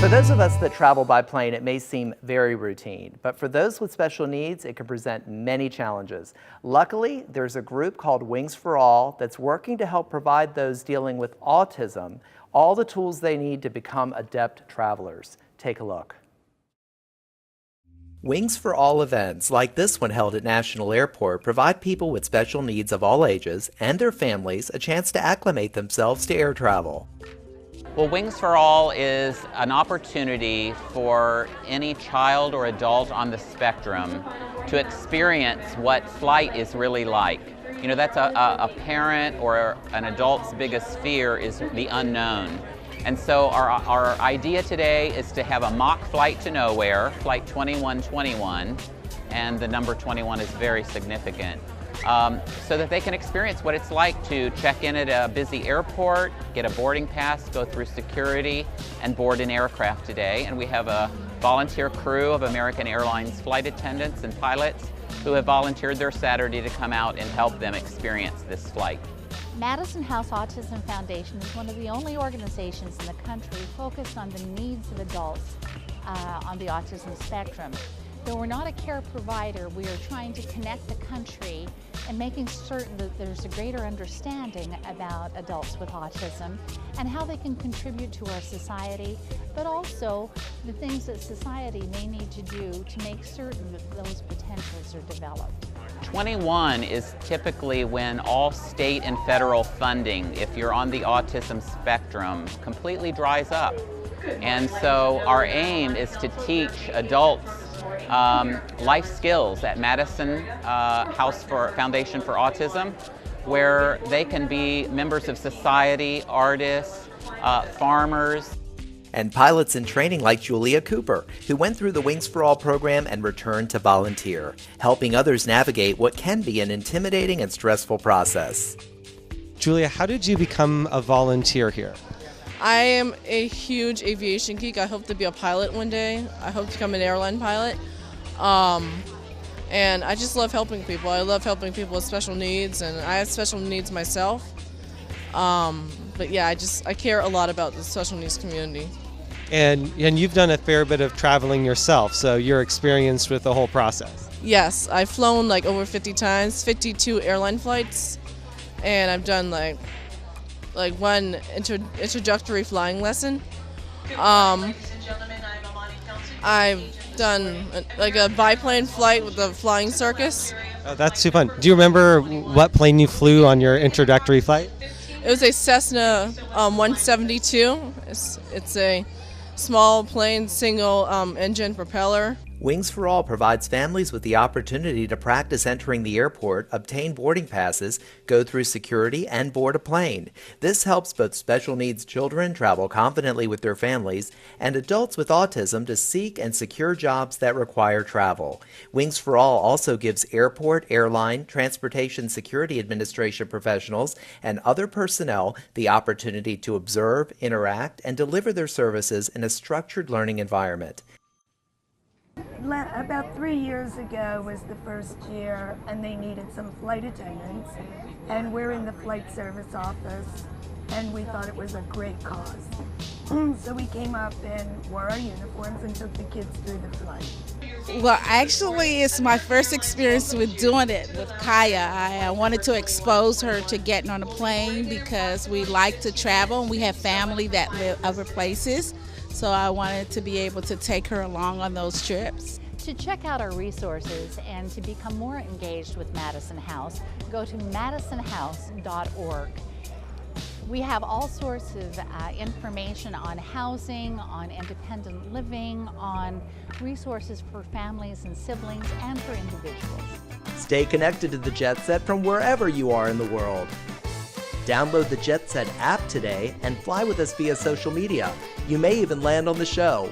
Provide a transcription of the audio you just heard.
For those of us that travel by plane, it may seem very routine, but for those with special needs, it can present many challenges. Luckily, there's a group called Wings for All that's working to help provide those dealing with autism all the tools they need to become adept travelers. Take a look. Wings for All events, like this one held at National Airport, provide people with special needs of all ages and their families a chance to acclimate themselves to air travel. Well, Wings for All is an opportunity for any child or adult on the spectrum to experience what flight is really like. You know, that's a parent or an adult's biggest fear is the unknown. And so our idea today is to have a mock flight to nowhere, Flight 2121, and the number 21 is very significant, so that they can experience what it's like to check in at a busy airport, get a boarding pass, go through security, and board an aircraft today. And we have a volunteer crew of American Airlines flight attendants and pilots who have volunteered their Saturday to come out and help them experience this flight. Madison House Autism Foundation is one of the only organizations in the country focused on the needs of adults on the autism spectrum. Though we're not a care provider, we are trying to connect the country and making certain that there's a greater understanding about adults with autism and how they can contribute to our society, but also the things that society may need to do to make certain that those potentials are developed. 21 is typically when all state and federal funding, if you're on the autism spectrum, completely dries up. And so our aim is to teach adults life skills at Madison House Foundation for Autism, where they can be members of society, artists, farmers. And pilots in training like Julia Cooper, who went through the Wings for All program and returned to volunteer, helping others navigate what can be an intimidating and stressful process. Julia, how did you become a volunteer here? I am a huge aviation geek. I hope to be a pilot one day. I hope to become an airline pilot. And I just love helping people. I love helping people with special needs, and I have special needs myself. But yeah, I care a lot about the special needs community. And you've done a fair bit of traveling yourself, so you're experienced with the whole process. Yes, I've flown like over 50 times, 52 airline flights, and I've done like one introductory flying lesson. I've done like a biplane flight with the flying circus. Oh, that's super fun. Do you remember what plane you flew on your introductory flight? It was a Cessna 172. It's a small plane, single engine propeller. Wings for All provides families with the opportunity to practice entering the airport, obtain boarding passes, go through security, and board a plane. This helps both special needs children travel confidently with their families and adults with autism to seek and secure jobs that require travel. Wings for All also gives airport, airline, transportation security administration professionals and other personnel the opportunity to observe, interact, and deliver their services in a structured learning environment. About 3 years ago was the first year, and they needed some flight attendants, and we're in the flight service office, and we thought it was a great cause. So we came up and wore our uniforms and took the kids through the flight. Well, actually, it's my first experience with doing it with Kaya. I wanted to expose her to getting on a plane because we like to travel and we have family that live other places. So I wanted to be able to take her along on those trips. To check out our resources and to become more engaged with Madison House, go to madisonhouse.org. We have all sorts of information on housing, on independent living, on resources for families and siblings and for individuals. Stay connected to the Jet Set from wherever you are in the world. Download the Jet Set app today and fly with us via social media. You may even land on the show.